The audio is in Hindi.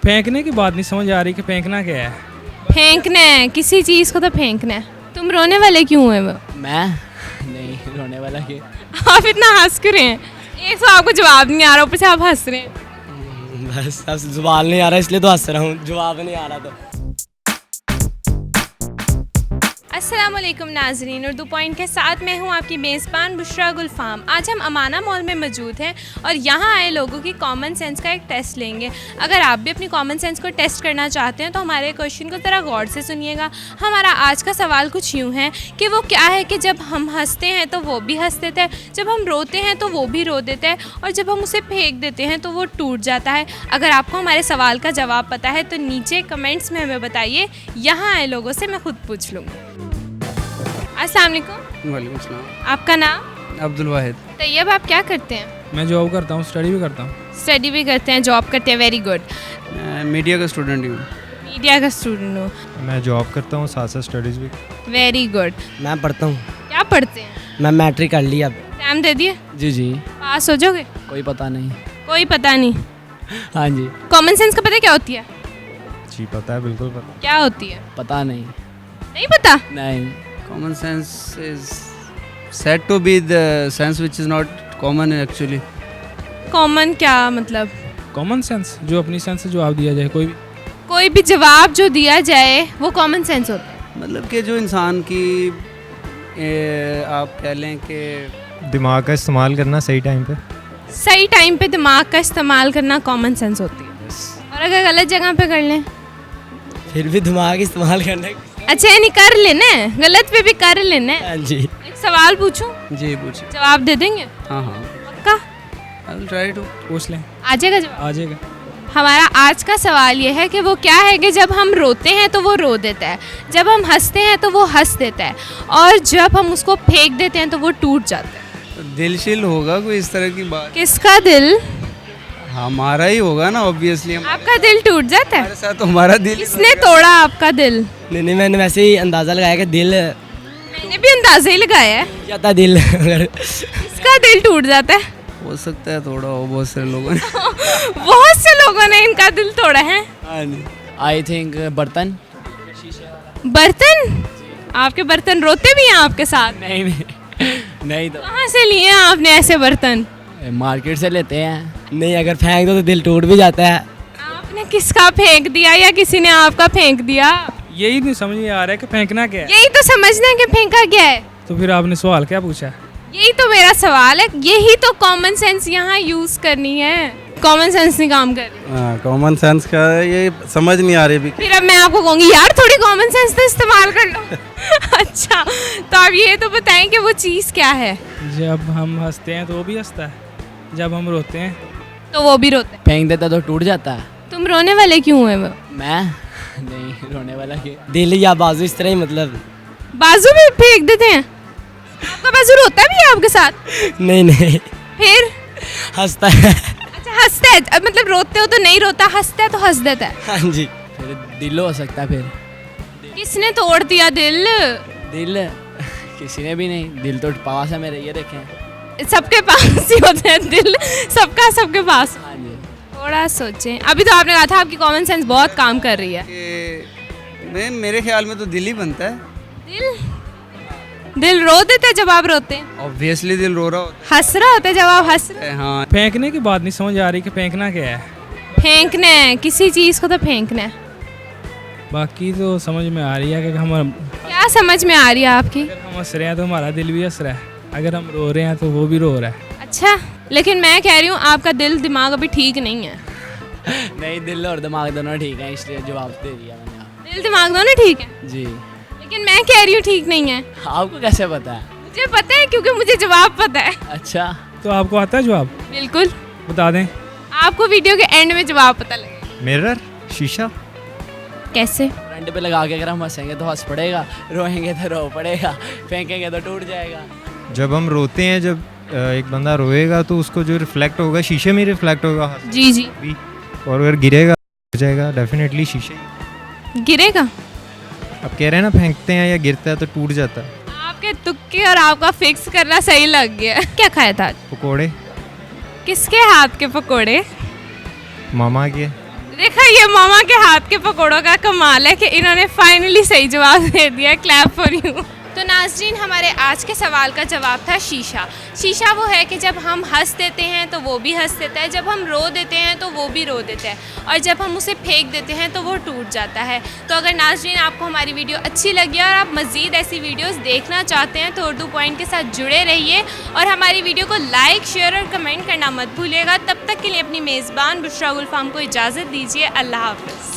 फेंकने की बात नहीं समझ आ रही कि फेंकना क्या है। फेंकना है किसी चीज़ को, तो फेंकना है। तुम रोने वाले क्यों हैं? वो मैं नहीं रोने वाला कि आप इतना हंस क्यों रहे हैं? एक तो आपको जवाब नहीं आ रहा, ऊपर से आप हंस रहे हैं। बस अब जुबान नहीं आ रहा इसलिए तो हंस रहा हूँ, जवाब नहीं आ रहा तो। अस्सलामुअलैकुम नाजरीन, उर्दू पॉइंट के साथ मैं हूँ आपकी मेज़बान बुशरा गुलफाम। आज हम अमाना मॉल में मौजूद हैं और यहाँ आए लोगों की कॉमन सेंस का एक टेस्ट लेंगे। अगर आप भी अपनी कॉमन सेंस को टेस्ट करना चाहते हैं तो हमारे क्वेश्चन को ज़रा गौर से सुनिएगा। हमारा आज का सवाल कुछ यूँ है कि वो क्या है कि जब हम हंसते हैं तो वो भी हंस देता है, जब हम रोते हैं तो वो भी रो देता है, और जब हम उसे फेंक देते हैं तो वो टूट जाता है। अगर आपको हमारे सवाल का जवाब पता है तो नीचे कमेंट्स में हमें बताइए, यहाँ आए लोगों से मैं खुद पूछ लूँगी। अस्सलाम वालेकुम। वालेकुम सलाम। आपका नाम? अब्दुल वाहिद। तैयब, आप क्या करते हैं? मैं जॉब करता हूँ, स्टडी भी करता हूँ। स्टडी भी करते हैं, जॉब करते हैं, वेरी गुड। मीडिया का स्टूडेंट हूँ। मीडिया का स्टूडेंट हो, मैं जॉब करता हूँ, साथ साथ स्टडीज़ भी। Very good. मैं पढ़ता हूँ। क्या पढ़ते हैं? मैं मैट्रिक कर लिया। एग्जाम दे दिए? जी जी। पास हो जाओगे? कोई पता नहीं। कोई पता नहीं। हाँ जी। कॉमन सेंस का पता है क्या होती है? जी पता है, बिल्कुल पता। क्या होती है? पता नहीं। नहीं पता? नहीं। Common sense is said to be the sense which is not common actually. Common क्या मतलब? कॉमन सेंस, जो अपनी सेंस से जवाब दिया जाए। कोई भी जवाब जो दिया जाए वो कॉमन सेंस होता है। मतलब कि जो इंसान की आप कह लें कि दिमाग का इस्तेमाल करना सही टाइम पे। सही टाइम पे दिमाग का इस्तेमाल करना कॉमन सेंस होती है। और अगर गलत जगह पे कर लें? फिर भी दिमाग इस्तेमाल करने। अच्छा, यानी कर लेना है, गलत पे भी कर लेना है। हाँ जी। एक सवाल पूछूं, जी पूछिए। जवाब दे देंगे? हाँ हाँ। पक्का? I will try to. पूछ लें, आ जाएगा जवाब? आ जाएगा। हमारा आज का सवाल ये है कि वो क्या है कि जब हम रोते हैं तो वो रो देता है, जब हम हंसते हैं तो वो हंस देता है, और जब हम उसको फेंक देते हैं तो वो टूट जाता है। तो दिलशील होगा कोई इस तरह की बात? किसका दिल? हमारा ही होगा ना ऑब्वियसली। आपका दिल टूट जाता है? हमारे साथ तो हमारा दिल ही किसने तोड़ा आपका दिल? नहीं, मैंने वैसे ही अंदाज़ा लगाया कि दिल मैंने भी अंदाजा ही लगाया है। जाता दिल अगर इसका दिल टूट जाता है। हो सकता है थोड़ा हो, बहुत सारे लोगों ने। बहुत से लोगों ने इनका दिल तोड़ा है। हाँ जी। आई थिंक बर्तन। बर्तन? आपके बर्तन रोते भी हैं आपके साथ? नहीं नहीं तो कहाँ से लिए हैं आपने ऐसे बर्तन? मार्केट से लेते हैं। नहीं, अगर फेंक दो तो दिल टूट भी जाता है। आपने किसका फेंक दिया या किसी ने आपका फेंक दिया? यही नहीं समझ में आ रहा है कि फेंकना क्या है। यही तो समझना है कि फेंका क्या है। तो फिर आपने सवाल क्या पूछा? यही तो मेरा सवाल है, यही तो कॉमन सेंस यहाँ यूज करनी है। कॉमन सेंस नहीं काम कर रही। कॉमन सेंस का ये समझ नहीं आ रही अभी। फिर अब मैं आपको कहूँगी यार थोड़ी कॉमन सेंस तो इस्तेमाल कर लो। अच्छा, तो आप ये तो बताएं कि वो चीज़ क्या है? जब हम हंसते हैं तो वो भी हंसता है, जब हम रोते हैं तो वो भी रोते हैं। फेंक देता तो टूट जाता है। तुम रोने वाले क्यों हैं? वो मैं नहीं रोने वाला कि दिल या बाजू इस तरह ही, मतलब बाजू भी फेंक देते हैं? आपका बाजू रोता भी है आपके साथ? नहीं फिर हंसता है। अच्छा, हंसता है, मतलब रोते हो तो नहीं रोता, हंसता है तो हंस देता है। हाँ जी। फिर दिल हो सकता है। फिर किसने तोड़ दिया दिल? दिल किसी ने भी नहीं, दिल तो पास है मेरे, ये देखें। सबके पास ही होते हैं दिल, सबके पास। हाँ जी। थोड़ा सोचें, अभी तो आपने कहा था आपकी कॉमन सेंस बहुत काम कर रही है। कि मेरे ख्याल में तो दिल ही बनता है। दिल रो देता है जब आप रोते हैं? ऑब्वियसली दिल रो रहा होता हंस रहा होता है जब आप हंस रहे है। हाँ। फेंकने की बात नहीं समझ आ रही कि फेंकना क्या है। फेंकना है किसी चीज़ को, तो फेंकना है। बाकी तो समझ में आ रही है कि हम क्या समझ में आ रही है आपकी? हंस रहे हैं तो हमारा दिल भी हंस रहा है, अगर हम रो रहे हैं तो वो भी रो रहा है। अच्छा, लेकिन मैं कह रही हूँ आपका दिल दिमाग अभी ठीक नहीं है। नहीं, दिल और दिमाग दोनों ठीक है, इसलिए जवाब दे दिया मैंने आपको। दिल दिमाग दोनों ठीक है, जी। लेकिन मैं कह रही हूँ ठीक नहीं है। आपको कैसे पता है? मुझे पता है क्योंकि मुझे जवाब पता है। अच्छा, तो आपको आता है जवाब? बिल्कुल, बता दें। आपको वीडियो के एंड में जवाब पता लगेगा। मिरर, शीशा। कैसे? फ्रंट पे लगा के अगर हम हंसेंगे तो हंस पड़ेगा, रोएंगे तो रो पड़ेगा, फेंकेंगे तो टूट जाएगा। जब हम रोते हैं, जब एक बंदा रोएगा तो उसको जो रिफ्लेक्ट होगा शीशे में रिफ्लेक्ट होगा जी जी। भी, और अगर गिरेगा हो जाएगा डेफिनेटली शीशे ही। गिरेगा? अब कह रहे हैं ना, फेंकते हैं या गिरता है तो टूट जाता है। आपके तुक्के और आपका फिक्स करना सही लग गया। क्या खाया था आज? पकोड़े। किसके हाथ के पकोड़े? मामा के। देखा ये मामा के हाथ के पकौड़ों का कमाल है कि इन्होंने फाइनली सही जवाब दे दिया। Clap for you. तो नाज़रीन, हमारे आज के सवाल का जवाब था शीशा। शीशा वो है कि जब हम हंस देते हैं तो वो भी हंस देता है, जब हम रो देते हैं तो वो भी रो देता है, और जब हम उसे फेंक देते हैं तो वो टूट जाता है। तो अगर नाज़रीन आपको हमारी वीडियो अच्छी लगी और आप मज़ीद ऐसी वीडियोस देखना चाहते हैं तो उर्दू पॉइंट के साथ जुड़े रहिए और हमारी वीडियो को लाइक, शेयर और कमेंट करना मत भूलिएगा। तब तक के लिए अपनी मेज़बान बुशरा गुल फाम को इजाज़त दीजिए। अल्लाह हाफ़िज़।